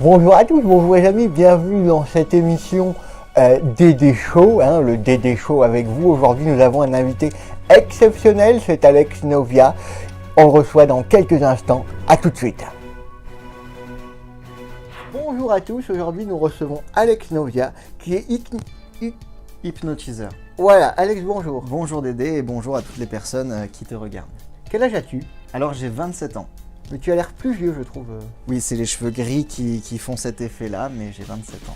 Bonjour à tous, bonjour les amis, bienvenue dans cette émission DD Show, le DD Show avec vous. Aujourd'hui nous avons un invité exceptionnel, c'est Alex Novia. On le reçoit dans quelques instants, à tout de suite. Bonjour à tous, aujourd'hui nous recevons Alex Novia qui est hypnotiseur. Voilà, Alex, bonjour. Bonjour Dédé et bonjour à toutes les personnes qui te regardent. Quel âge as-tu? Alors j'ai 27 ans. Mais tu as l'air plus vieux, je trouve. Oui, c'est les cheveux gris qui font cet effet-là, mais j'ai 27 ans.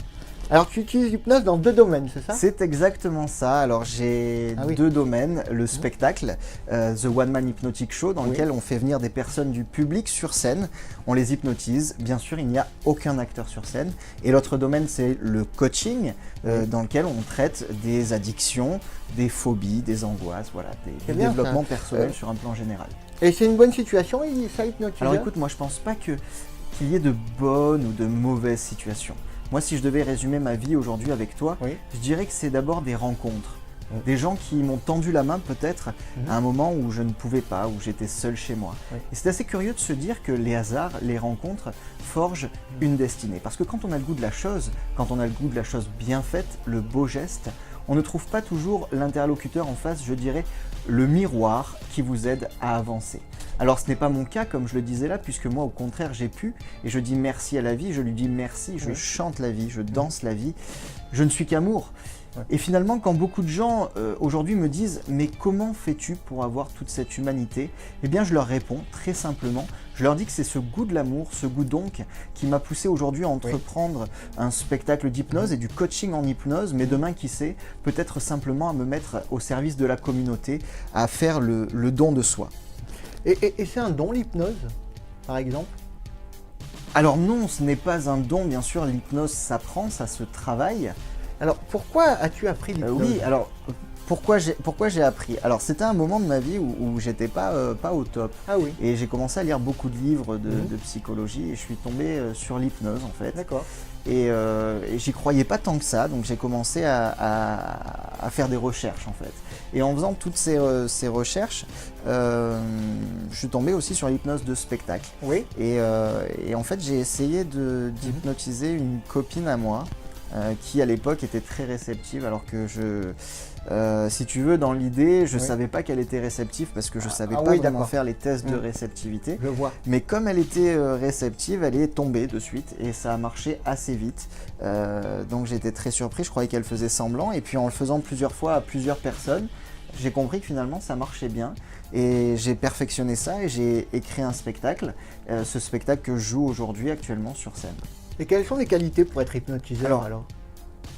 Alors tu utilises l'hypnose dans deux domaines, c'est ça? C'est exactement ça. Alors j'ai deux domaines. Le spectacle, The One Man Hypnotic Show, dans lequel on fait venir des personnes du public sur scène. On les hypnotise. Bien sûr, il n'y a aucun acteur sur scène. Et l'autre domaine, c'est le coaching, dans lequel on traite des addictions, des phobies, des angoisses, voilà, des développements personnels sur un plan général. Et c'est une bonne situation, ça hypnotise? Alors écoute, moi je pense pas qu'il y ait de bonnes ou de mauvaises situations. Moi, si je devais résumer ma vie aujourd'hui avec toi, je dirais que c'est d'abord des rencontres. Des gens qui m'ont tendu la main peut-être à un moment où je ne pouvais pas, où j'étais seul chez moi. Et c'est assez curieux de se dire que les hasards, les rencontres forgent une destinée. Parce que quand on a le goût de la chose, quand on a le goût de la chose bien faite, le beau geste, on ne trouve pas toujours l'interlocuteur en face, je dirais, le miroir qui vous aide à avancer. Alors ce n'est pas mon cas comme je le disais là, puisque moi au contraire j'ai pu, et je dis merci à la vie, je lui dis merci, je chante la vie, je danse la vie, je ne suis qu'amour. Et finalement quand beaucoup de gens aujourd'hui me disent « mais comment fais-tu pour avoir toute cette humanité ?» Eh bien je leur réponds très simplement, je leur dis que c'est ce goût de l'amour, ce goût donc qui m'a poussé aujourd'hui à entreprendre un spectacle d'hypnose et du coaching en hypnose, mais demain qui sait, peut-être simplement à me mettre au service de la communauté, à faire le don de soi. Et c'est un don l'hypnose, par exemple? Alors non, ce n'est pas un don, bien sûr, l'hypnose s'apprend, ça se travaille. Alors pourquoi as-tu appris l'hypnose? Oui, alors pourquoi j'ai appris? Alors c'était un moment de ma vie où j'étais pas au top. Ah oui. Et j'ai commencé à lire beaucoup de livres de psychologie et je suis tombé sur l'hypnose en fait. D'accord. Et j'y croyais pas tant que ça, donc j'ai commencé à faire des recherches en fait. Et en faisant toutes ces recherches, je suis tombé aussi sur l'hypnose de spectacle. Oui. Et en fait, j'ai essayé d'hypnotiser une copine à moi qui à l'époque était très réceptive, alors que si tu veux, dans l'idée, je savais pas qu'elle était réceptive parce que je savais pas vraiment faire les tests de réceptivité. Je vois. Mais comme elle était réceptive, elle est tombée de suite et ça a marché assez vite. Donc j'étais très surpris, je croyais qu'elle faisait semblant. Et puis en le faisant plusieurs fois à plusieurs personnes, j'ai compris que finalement ça marchait bien. Et j'ai perfectionné ça et j'ai écrit un spectacle. Ce spectacle que je joue aujourd'hui actuellement sur scène. Et quelles sont les qualités pour être hypnotiseur alors?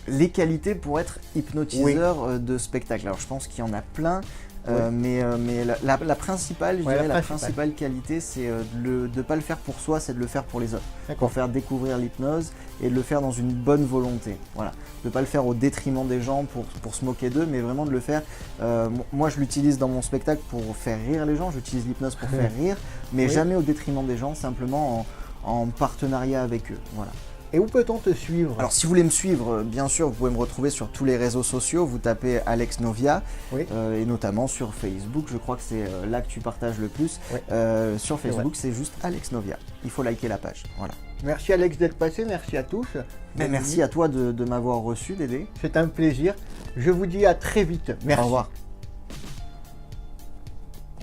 Les qualités pour être hypnotiseur de spectacle. Alors je pense qu'il y en a plein, mais la principale, la principale qualité, c'est de ne pas le faire pour soi, c'est de le faire pour les autres. Pour faire découvrir l'hypnose et de le faire dans une bonne volonté. Voilà. De ne pas le faire au détriment des gens pour se moquer d'eux, mais vraiment de le faire. Moi je l'utilise dans mon spectacle pour faire rire les gens, j'utilise l'hypnose pour faire rire, mais jamais au détriment des gens, simplement en partenariat avec eux. Voilà. Et où peut-on te suivre? Alors si vous voulez me suivre, bien sûr, vous pouvez me retrouver sur tous les réseaux sociaux, vous tapez Alex Novia, et notamment sur Facebook, je crois que c'est là que tu partages le plus. Sur Facebook, c'est juste Alex Novia, il faut liker la page, voilà. Merci Alex d'être passé, merci à tous. Merci à toi de m'avoir reçu, Dédé. C'est un plaisir, je vous dis à très vite, merci. Au revoir.